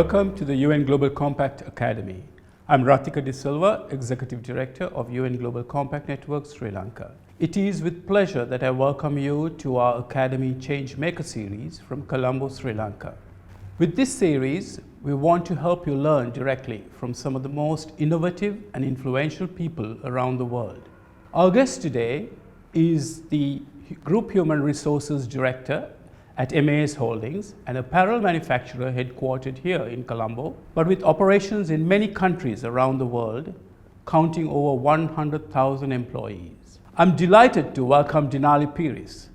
Welcome to the UN Global Compact Academy. I'm Ratika De Silva, Executive Director of UN Global Compact Network, Sri Lanka. It is with pleasure that I welcome you to our Academy Changemaker series from Colombo, Sri Lanka. With this series, we want to help you learn directly from some of the most innovative and influential people around the world. Our guest today is the Group Human Resources Director at MAS Holdings, an apparel manufacturer headquartered here in Colombo, but with operations in many countries around the world, counting over 100,000 employees. I'm delighted to welcome Dinali Peiris.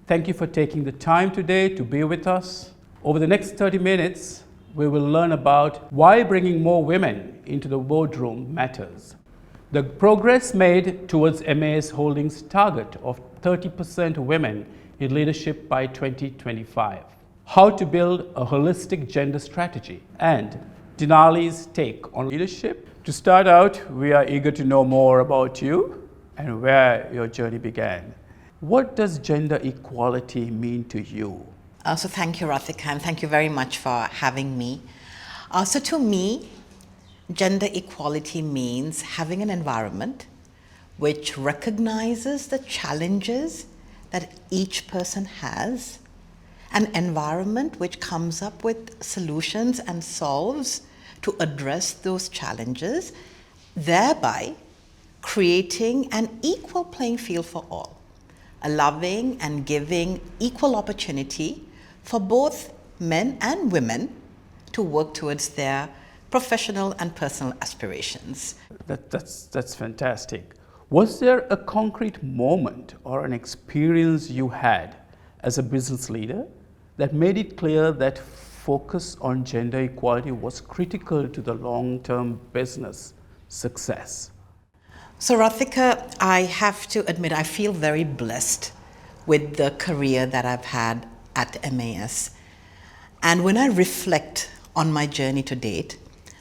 Thank you for taking the time today to be with us. Over the next 30 minutes, we will learn about why bringing more women into the boardroom matters, the progress made towards MAS Holdings' target of 30% women in leadership by 2025, how to build a holistic gender strategy, and Dinali's take on leadership. To start out, we are eager to know more about you and where your journey began. What does gender equality mean to you? So thank you, Ratika, and thank you very much for having me. So to me, gender equality means having an environment which recognizes the challenges that each person has, an environment which comes up with solutions and solves to address those challenges, thereby creating an equal playing field for all, allowing and giving equal opportunity for both men and women to work towards their professional and personal aspirations. That's fantastic. Was there a concrete moment or an experience you had as a business leader that made it clear that focus on gender equality was critical to the long-term business success? So Ratika, I have to admit, I feel very blessed with the career that I've had at MAS. And when I reflect on my journey to date,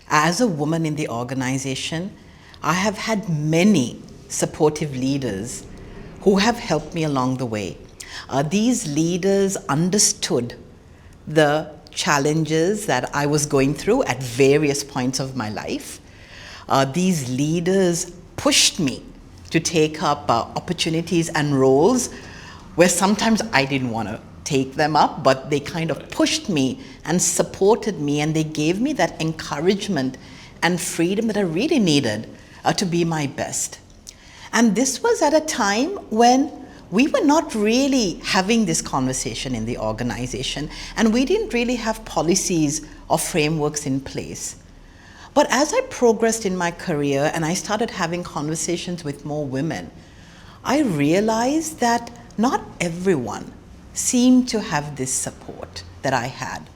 as a woman in the organization, I have had many supportive leaders who have helped me along the way. These leaders understood the challenges that I was going through at various points of my life. These leaders pushed me to take up opportunities and roles where sometimes I didn't want to take them up, but they kind of pushed me and supported me, and they gave me that encouragement and freedom that I really needed to be my best. And this was at a time when we were not really having this conversation in the organization, and we didn't really have policies or frameworks in place. But as I progressed in my career and I started having conversations with more women, I realized that not everyone seemed to have this support that I had.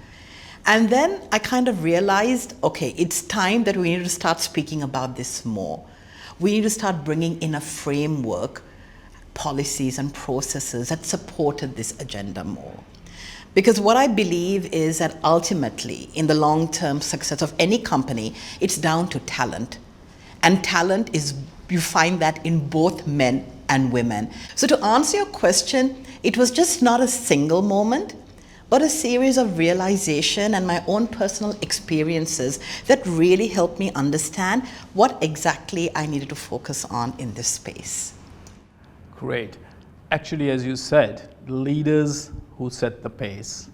And then I kind of realized, okay, it's time that we need to start speaking about this more. We need to start bringing in a framework, policies and processes that supported this agenda more. Because what I believe is that ultimately, in the long-term success of any company, it's down to talent. And talent is, you find that in both men and women. So to answer your question, it was just not a single moment, but a series of realization and my own personal experiences that really helped me understand what exactly I needed to focus on in this space. Great. Actually, as you said, leaders who set the pace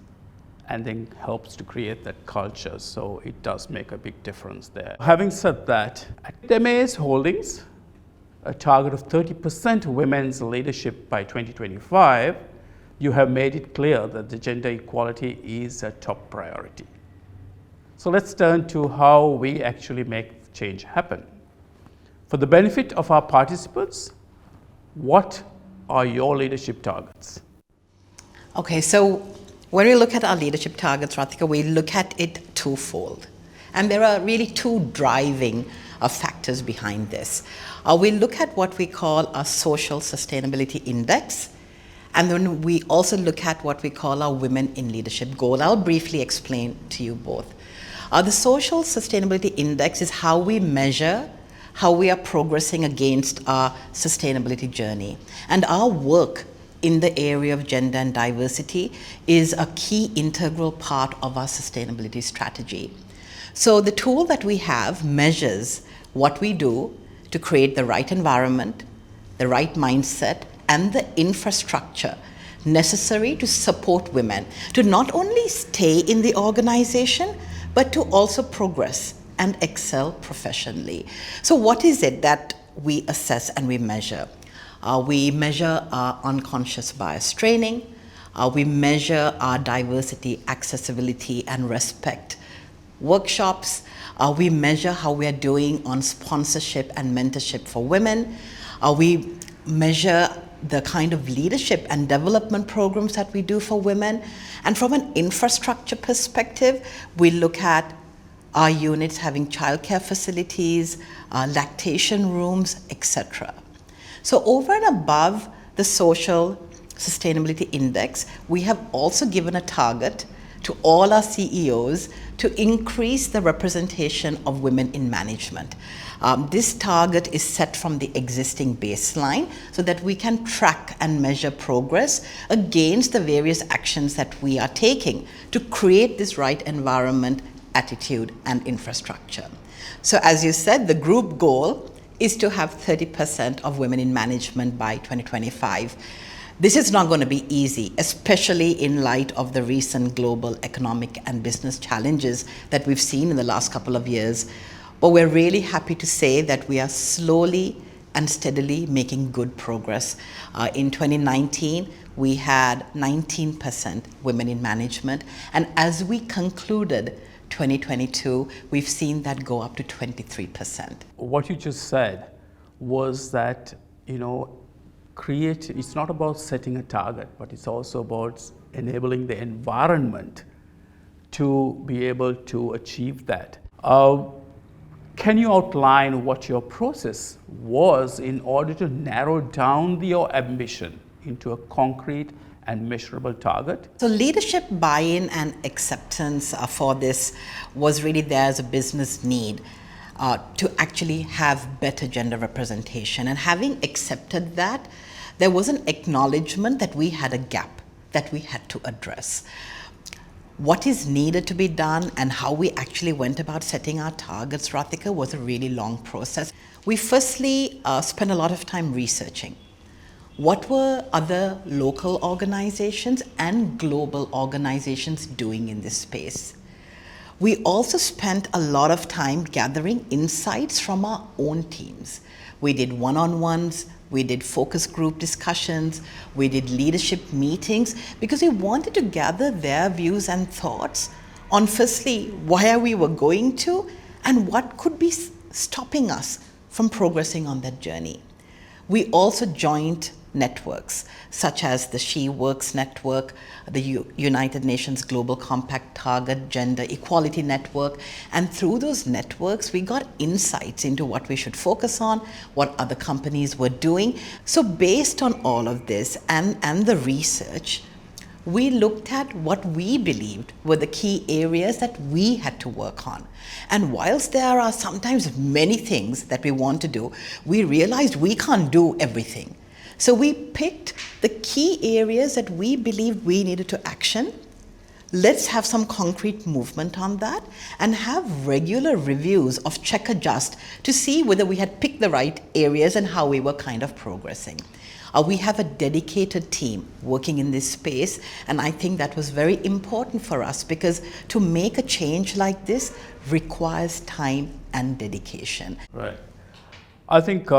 and then helps to create that culture, so it does make a big difference there. Having said that, at MAS Holdings, a target of 30% women's leadership by 2025, you have made it clear that the gender equality is a top priority. So let's turn to how we actually make change happen. For the benefit of our participants, what are your leadership targets? Okay, so when we look at our leadership targets, Ratika, we look at it twofold. And there are really two driving factors behind this. We look at what we call a social sustainability index, and then we also look at what we call our women in leadership goal. I'll briefly explain to you both. The social sustainability index is how we measure how we are progressing against our sustainability journey. And our work in the area of gender and diversity is a key integral part of our sustainability strategy. So the tool that we have measures what we do to create the right environment, the right mindset, and the infrastructure necessary to support women to not only stay in the organization, but to also progress and excel professionally. So what is it that we assess and we measure? We measure our unconscious bias training. We measure our diversity, accessibility, and respect workshops. We measure how we are doing on sponsorship and mentorship for women. We measure the kind of leadership and development programs that we do for women. And from an infrastructure perspective, we look at our units having childcare facilities, lactation rooms, etc. So over and above the social sustainability index, we have also given a target to all our CEOs to increase the representation of women in management. This target is set from the existing baseline so that we can track and measure progress against the various actions that we are taking to create this right environment, attitude, and infrastructure. So as you said, the group goal is to have 30% of women in management by 2025. This is not going to be easy, especially in light of the recent global economic and business challenges that we've seen in the last couple of years. But we're really happy to say that we are slowly and steadily making good progress. In 2019, we had 19% women in management. And as we concluded 2022, we've seen that go up to 23%. What you just said was that, it's not about setting a target, but it's also about enabling the environment to be able to achieve that. Can you outline what your process was in order to narrow down your ambition into a concrete and measurable target? So leadership buy-in and acceptance for this was really there as a business need to actually have better gender representation. And having accepted that, there was an acknowledgement that we had a gap that we had to address. What is needed to be done and how we actually went about setting our targets, Rathika, was a really long process. We firstly spent a lot of time researching. What were other local organizations and global organizations doing in this space? We also spent a lot of time gathering insights from our own teams. We did one-on-ones, we did focus group discussions, we did leadership meetings, because we wanted to gather their views and thoughts on firstly, where we were going to and what could be stopping us from progressing on that journey. We also joined networks such as the She Works Network, the United Nations Global Compact Target Gender Equality Network, and through those networks we got insights into what we should focus on, what other companies were doing. So based on all of this and the research, we looked at what we believed were the key areas that we had to work on. And whilst there are sometimes many things that we want to do, we realized we can't do everything. So we picked the key areas that we believed we needed to action. Let's have some concrete movement on that and have regular reviews of check adjust to see whether we had picked the right areas and how we were kind of progressing. We have a dedicated team working in this space, and I think that was very important for us because to make a change like this requires time and dedication. Right. I think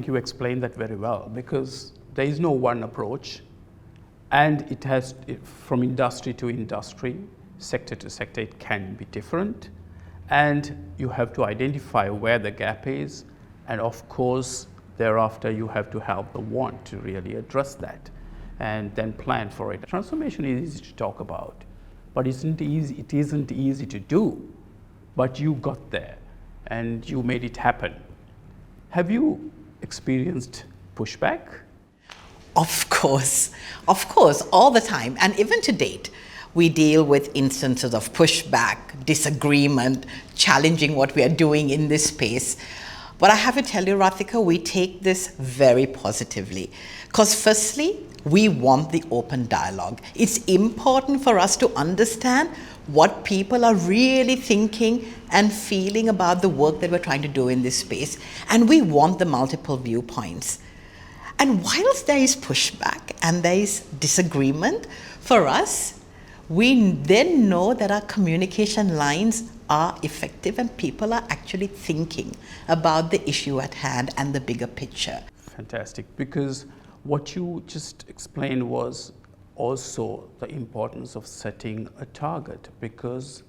you explained that very well, because there is no one approach, and it has, from industry to industry, sector to sector, it can be different, and you have to identify where the gap is, and of course thereafter you have to help the want to really address that and then plan for it. Transformation is easy to talk about, but it isn't easy to do, but you got there and you made it happen. Have you experienced pushback? Of course, all the time. And even to date, we deal with instances of pushback, disagreement, challenging what we are doing in this space. But I have to tell you, Rathika, we take this very positively. Because firstly, we want the open dialogue. It's important for us to understand what people are really thinking and feeling about the work that we're trying to do in this space. And we want the multiple viewpoints. And whilst there is pushback and there is disagreement, for us, we then know that our communication lines are effective and people are actually thinking about the issue at hand and the bigger picture. Fantastic, because what you just explained was also the importance of setting a target, because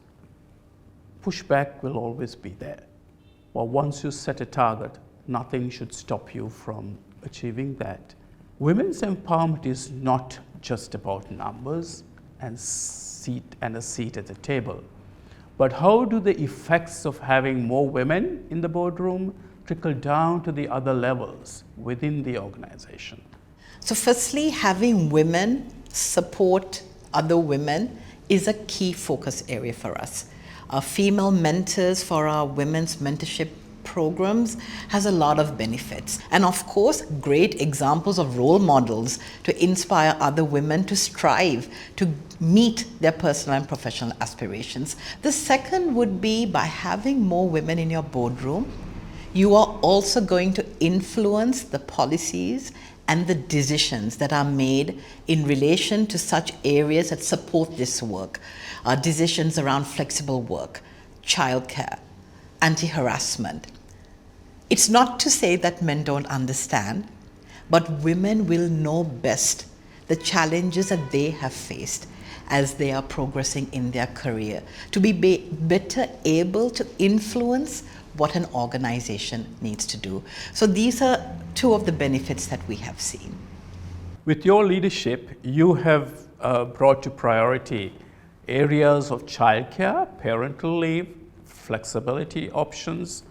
pushback will always be there. But once you set a target, nothing should stop you from achieving that. Women's empowerment is not just about numbers and a seat at the table, but how do the effects of having more women in the boardroom trickle down to the other levels within the organization? So firstly, having women support other women is a key focus area for us. Our female mentors for our women's mentorship programs has a lot of benefits. And of course, great examples of role models to inspire other women to strive to meet their personal and professional aspirations. The second would be by having more women in your boardroom, you are also going to influence the policies and the decisions that are made in relation to such areas that support this work. Decisions around flexible work, childcare, anti-harassment. It's not to say that men don't understand, but women will know best the challenges that they have faced as they are progressing in their career, to be better able to influence what an organization needs to do. So these are two of the benefits that we have seen. With your leadership, you have brought to priority areas of childcare, parental leave, flexibility options.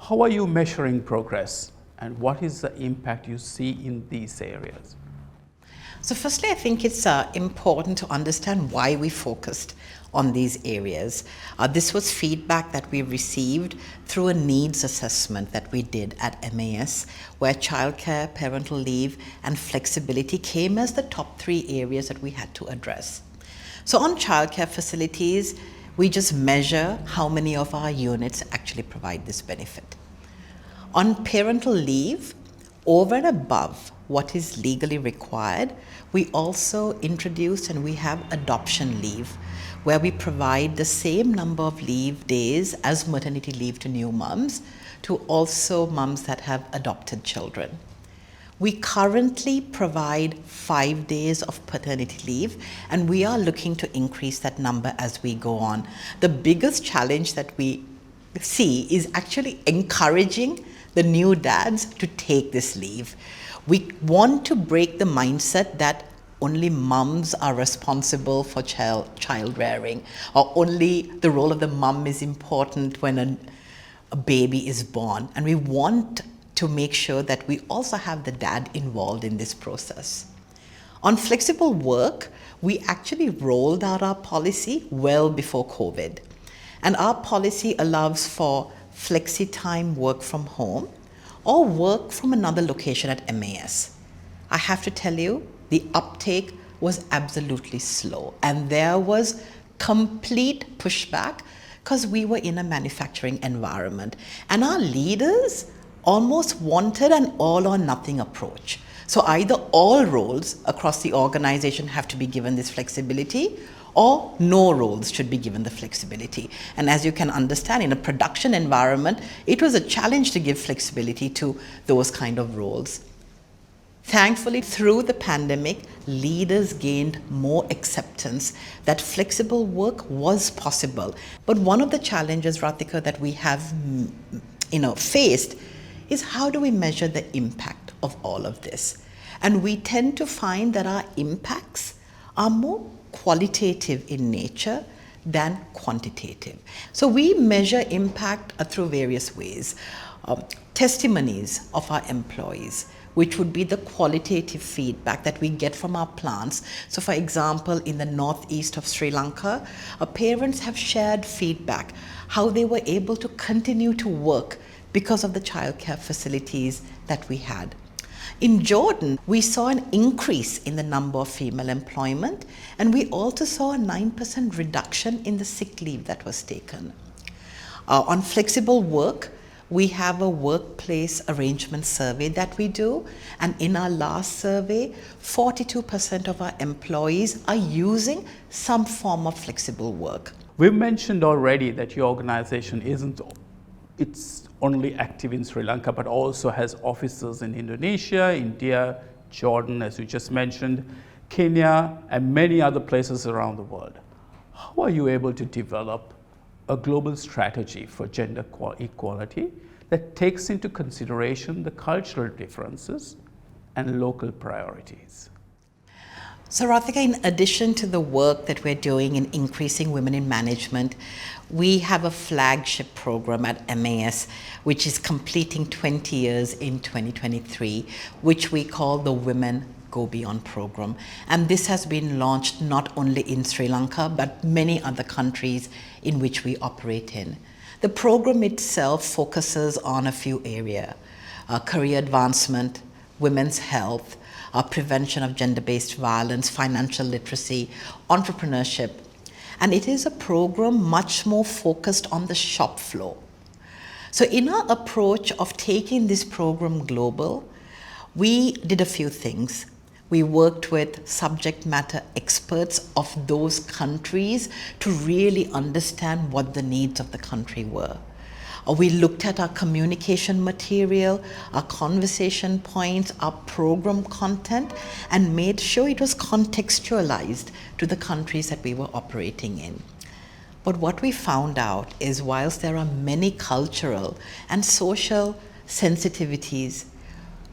How are you measuring progress, and what is the impact you see in these areas? So firstly, I think it's important to understand why we focused on these areas. This was feedback that we received through a needs assessment that we did at MAS, where childcare, parental leave, and flexibility came as the top 3 areas that we had to address. So on childcare facilities, we just measure how many of our units actually provide this benefit. On parental leave, over and above what is legally required, we also introduced and we have adoption leave, where we provide the same number of leave days as maternity leave to new moms, to also moms that have adopted children. We currently provide 5 days of paternity leave, and we are looking to increase that number as we go on. The biggest challenge that we see is actually encouraging the new dads to take this leave. We want to break the mindset that only mums are responsible for child rearing, or only the role of the mum is important when a baby is born. And we want to make sure that we also have the dad involved in this process. On flexible work, we actually rolled out our policy well before COVID. And our policy allows for flexi-time work from home or work from another location at MAS. I have to tell you, the uptake was absolutely slow, and there was complete pushback because we were in a manufacturing environment, and our leaders almost wanted an all or nothing approach. So either all roles across the organization have to be given this flexibility, or no roles should be given the flexibility. And as you can understand, in a production environment, it was a challenge to give flexibility to those kind of roles. Thankfully, through the pandemic, leaders gained more acceptance that flexible work was possible. But one of the challenges, Ratika, that we have faced is how do we measure the impact of all of this? And we tend to find that our impacts are more qualitative in nature than quantitative. So we measure impact through various ways. Testimonies of our employees, which would be the qualitative feedback that we get from our plants. So for example, in the northeast of Sri Lanka, our parents have shared feedback, how they were able to continue to work because of the childcare facilities that we had. In Jordan, we saw an increase in the number of female employment, and we also saw a 9% reduction in the sick leave that was taken. On flexible work, we have a workplace arrangement survey that we do, and in our last survey, 42% of our employees are using some form of flexible work. We've mentioned already that your organization it's only active in Sri Lanka, but also has offices in Indonesia, India, Jordan, as you just mentioned, Kenya, and many other places around the world. How are you able to develop a global strategy for gender equality that takes into consideration the cultural differences and local priorities? So Rathika, in addition to the work that we're doing in increasing women in management, we have a flagship program at MAS, which is completing 20 years in 2023, which we call the Women Go Beyond program. And this has been launched not only in Sri Lanka, but many other countries in which we operate in. The program itself focuses on a few areas: career advancement, women's health, prevention of gender-based violence, financial literacy, entrepreneurship. And it is a program much more focused on the shop floor. So in our approach of taking this program global, we did a few things. We worked with subject matter experts of those countries to really understand what the needs of the country were. We looked at our communication material, our conversation points, our program content, and made sure it was contextualized to the countries that we were operating in. But what we found out is, whilst there are many cultural and social sensitivities,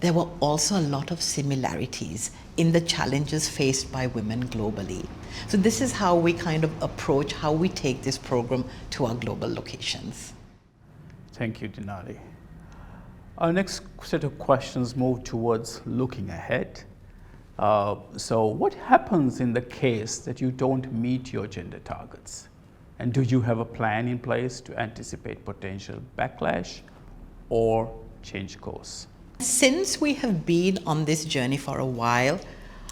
there were also a lot of similarities in the challenges faced by women globally. So this is how we kind of approach how we take this program to our global locations. Thank you, Dinali. Our next set of questions move towards looking ahead. So what happens in the case that you don't meet your gender targets? And do you have a plan in place to anticipate potential backlash or change course? Since we have been on this journey for a while,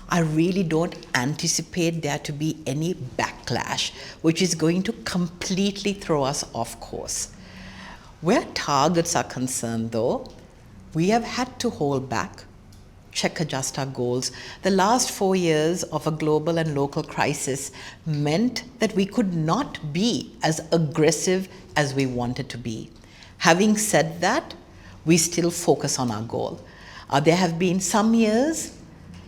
I really don't anticipate there to be any backlash, which is going to completely throw us off course. Where targets are concerned, though, we have had to hold back, check adjust our goals. The last 4 years of a global and local crisis meant that we could not be as aggressive as we wanted to be. Having said that, we still focus on our goal. There have been some years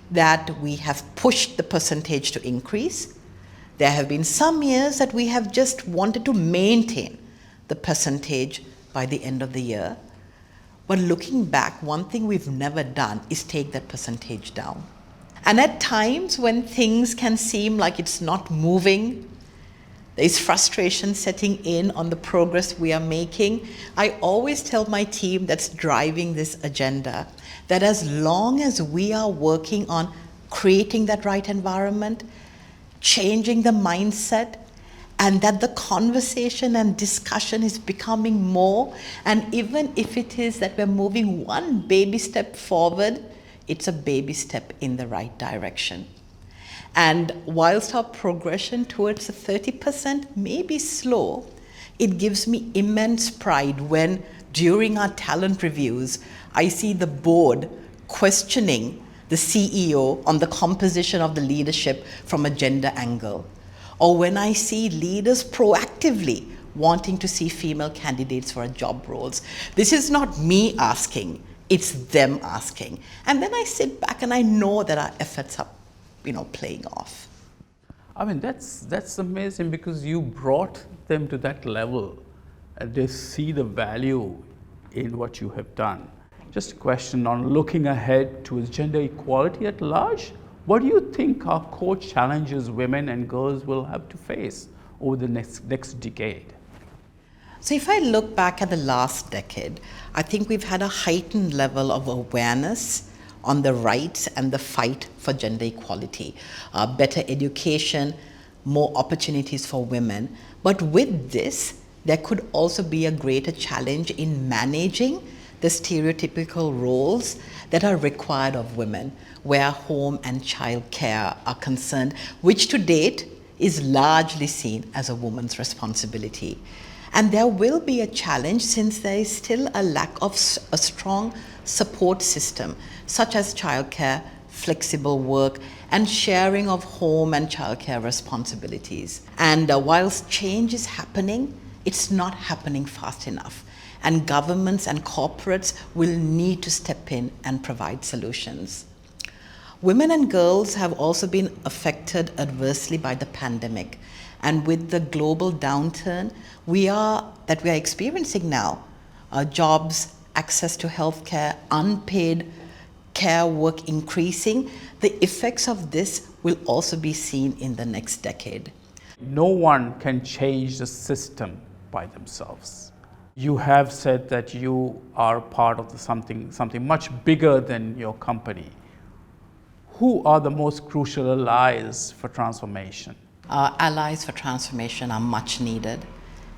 that we have pushed the percentage to increase. There have been some years that we have just wanted to maintain the percentage by the end of the year. But looking back, one thing we've never done is take that percentage down. And at times when things can seem like it's not moving, there is frustration setting in on the progress we are making, I always tell my team that's driving this agenda that as long as we are working on creating that right environment, changing the mindset, and that the conversation and discussion is becoming more, and even if it is that we're moving one baby step forward, it's a baby step in the right direction. And whilst our progression towards the 30% may be slow, it gives me immense pride when during our talent reviews, I see the board questioning the CEO on the composition of the leadership from a gender angle. Or when I see leaders proactively wanting to see female candidates for job roles. This is not me asking, it's them asking. And then I sit back and I know that our efforts are, playing off. I mean, that's amazing, because you brought them to that level and they see the value in what you have done. Just a question on looking ahead towards gender equality at large. What do you think are core challenges women and girls will have to face over the next decade? So if I look back at the last decade, I think we've had a heightened level of awareness on the rights and the fight for gender equality, better education, more opportunities for women. But with this, there could also be a greater challenge in managing the stereotypical roles that are required of women, where home and child care are concerned, which to date is largely seen as a woman's responsibility. And there will be a challenge since there is still a lack of a strong support system, such as childcare, flexible work, and sharing of home and childcare responsibilities. And whilst change is happening, it's not happening fast enough. And governments and corporates will need to step in and provide solutions. Women and girls have also been affected adversely by the pandemic. And with the global downturn we are experiencing now, jobs, access to healthcare, unpaid care work increasing, the effects of this will also be seen in the next decade. No one can change the system by themselves. You have said that you are part of something much bigger than your company. Who are the most crucial allies for transformation? Allies for transformation are much needed,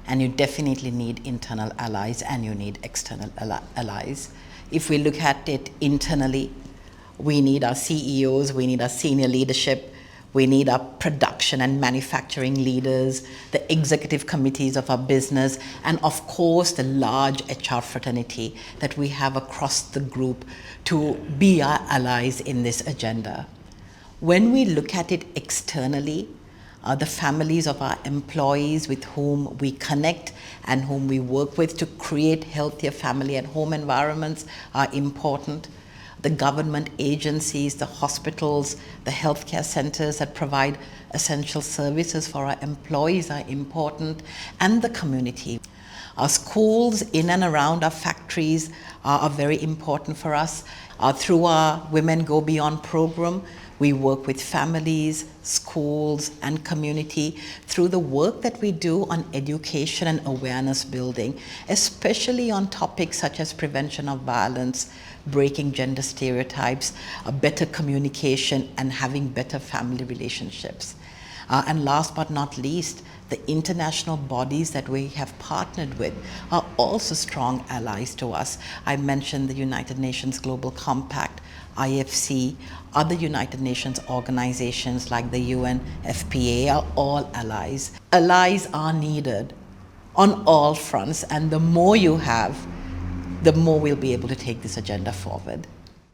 and you definitely need internal allies and you need external allies. If we look at it internally, we need our CEOs, we need our senior leadership, we need our production and manufacturing leaders, the executive committees of our business, and of course the large HR fraternity that we have across the group to be our allies in this agenda. When we look at it externally, the families of our employees with whom we connect and whom we work with to create healthier family and home environments are important. The government agencies, the hospitals, the healthcare centers that provide essential services for our employees are important, and the community. Our schools in and around our factories are very important for us. Through our Women Go Beyond program, we work with families, schools, and community through the work that we do on education and awareness building, especially on topics such as prevention of violence, breaking gender stereotypes, better communication, and having better family relationships. And last but not least, the international bodies that we have partnered with are also strong allies to us. I mentioned the United Nations Global Compact, IFC, other United Nations organizations like the UNFPA are all allies. Allies are needed on all fronts, and the more you have, the more we'll be able to take this agenda forward.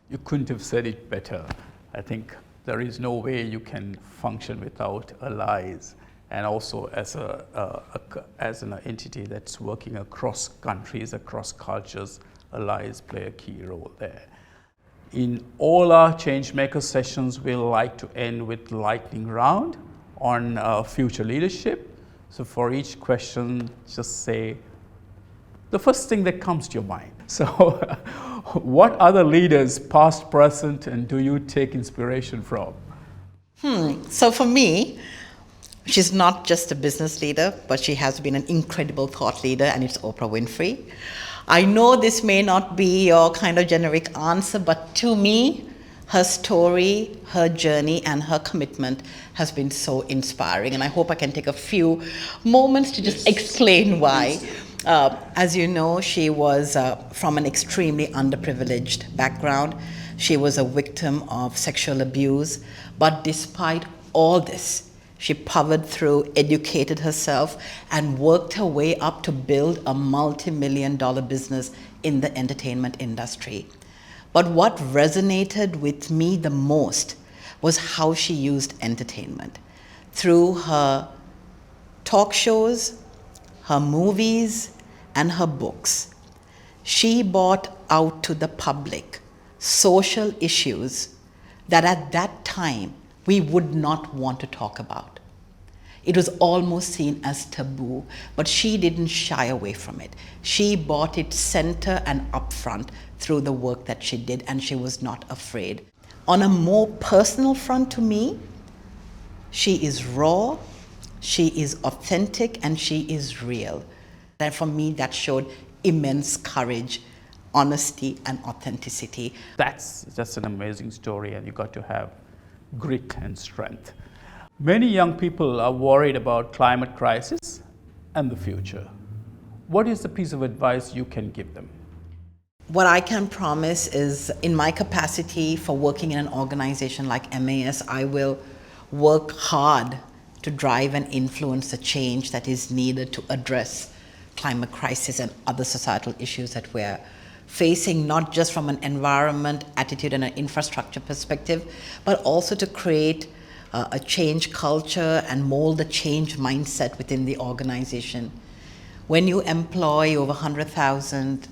You couldn't have said it better. I think there is no way you can function without allies, and also as an entity that's working across countries, across cultures, allies play a key role there. In all our Changemaker sessions, we like to end with lightning round on future leadership. So for each question, just say the first thing that comes to your mind. So what other leaders, past, present, and do you take inspiration from? So for me, she's not just a business leader, but she has been an incredible thought leader, and it's Oprah Winfrey. I know this may not be your kind of generic answer, but to me, her story, her journey, and her commitment has been so inspiring. And I hope I can take a few moments to just explain why. As you know, she was from an extremely underprivileged background. She was a victim of sexual abuse. But despite all this, she powered through, educated herself, and worked her way up to build a multi-million-dollar business in the entertainment industry. But what resonated with me the most was how she used entertainment. Through her talk shows, her movies, and her books, she brought out to the public social issues that at that time we would not want to talk about. It was almost seen as taboo, but she didn't shy away from it. She brought it center and upfront through the work that she did, and she was not afraid. On a more personal front to me, she is raw, she is authentic, and she is real. And for me, that showed immense courage, honesty, and authenticity. That's just an amazing story, and you got to have grit and strength. Many young people are worried about climate crisis and the future. What is the piece of advice you can give them? What I can promise is, in my capacity for working in an organization like MAS, I will work hard to drive and influence the change that is needed to address climate crisis and other societal issues that we're facing, not just from an environment, attitude, and an infrastructure perspective, but also to create a change culture and mold a change mindset within the organization. When you employ over 100,000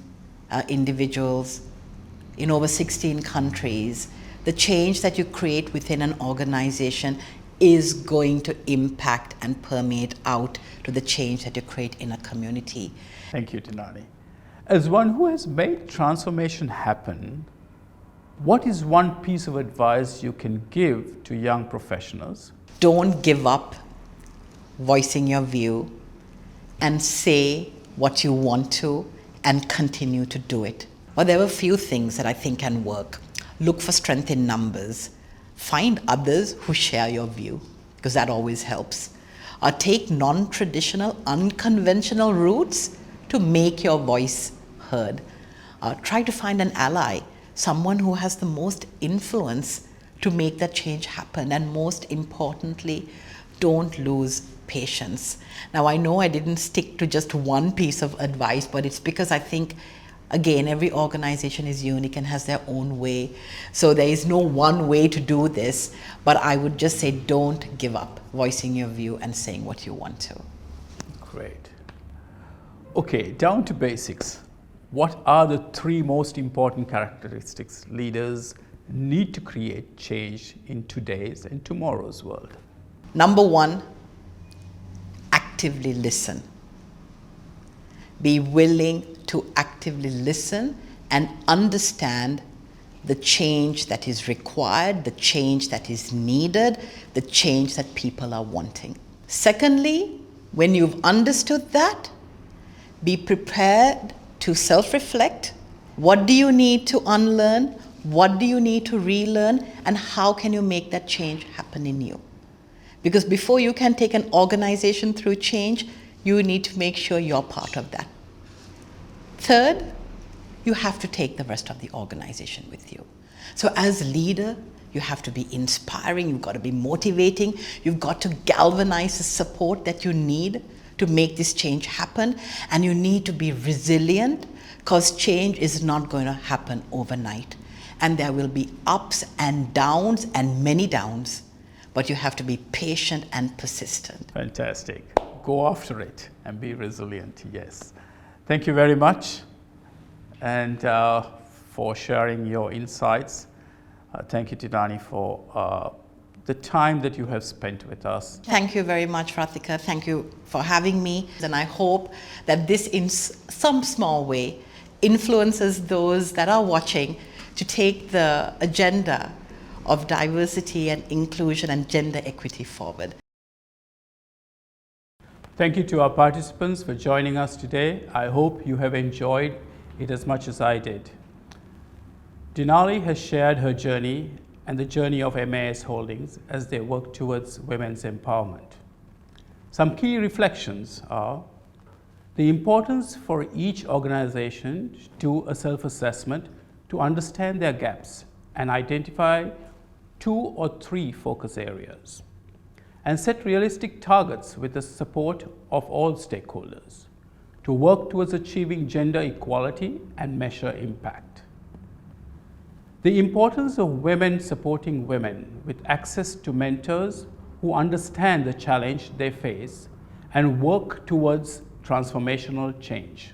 individuals in over 16 countries, the change that you create within an organization is going to impact and permeate out to the change that you create in a community. Thank you, Dinali. As one who has made transformation happen, what is one piece of advice you can give to young professionals? Don't give up voicing your view, and say what you want to, and continue to do it. Well, there are a few things that I think can work. Look for strength in numbers. Find others who share your view, because that always helps. Take non-traditional, unconventional routes to make your voice heard. Try to find an ally, someone who has the most influence to make that change happen. And most importantly, don't lose patience. Now, I know I didn't stick to just one piece of advice, but it's because I think, again, every organization is unique and has their own way. So there is no one way to do this, but I would just say don't give up voicing your view and saying what you want to. Great. Okay, down to basics. What are the three most important characteristics leaders need to create change in today's and tomorrow's world? Number one, actively listen. Be willing to actively listen and understand the change that is required, the change that is needed, the change that people are wanting. Secondly, when you've understood that, be prepared to self-reflect. What do you need to unlearn? What do you need to relearn? And how can you make that change happen in you? Because before you can take an organization through change, you need to make sure you're part of that. Third, you have to take the rest of the organization with you. So as leader, you have to be inspiring, you've got to be motivating, you've got to galvanize the support that you need to make this change happen, and you need to be resilient, because change is not going to happen overnight. And there will be ups and downs and many downs, but you have to be patient and persistent. Fantastic. Go after it and be resilient, yes. Thank you very much, and for sharing your insights. Thank you, Dinali, for the time that you have spent with us. Thank you very much, Ratika. Thank you for having me. And I hope that this, in some small way, influences those that are watching to take the agenda of diversity and inclusion and gender equity forward. Thank you to our participants for joining us today. I hope you have enjoyed it as much as I did. Dinali has shared her journey and the journey of MAS Holdings as they work towards women's empowerment. Some key reflections are the importance for each organization to do a self-assessment to understand their gaps and identify 2 or 3 focus areas, and set realistic targets with the support of all stakeholders to work towards achieving gender equality and measure impact. The importance of women supporting women with access to mentors who understand the challenge they face and work towards transformational change.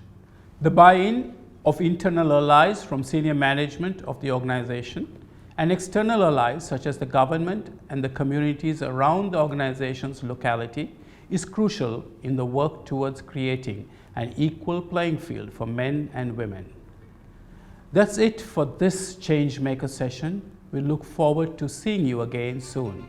The buy-in of internal allies from senior management of the organization and external allies such as the government and the communities around the organization's locality is crucial in the work towards creating an equal playing field for men and women. That's it for this Changemaker session. We look forward to seeing you again soon.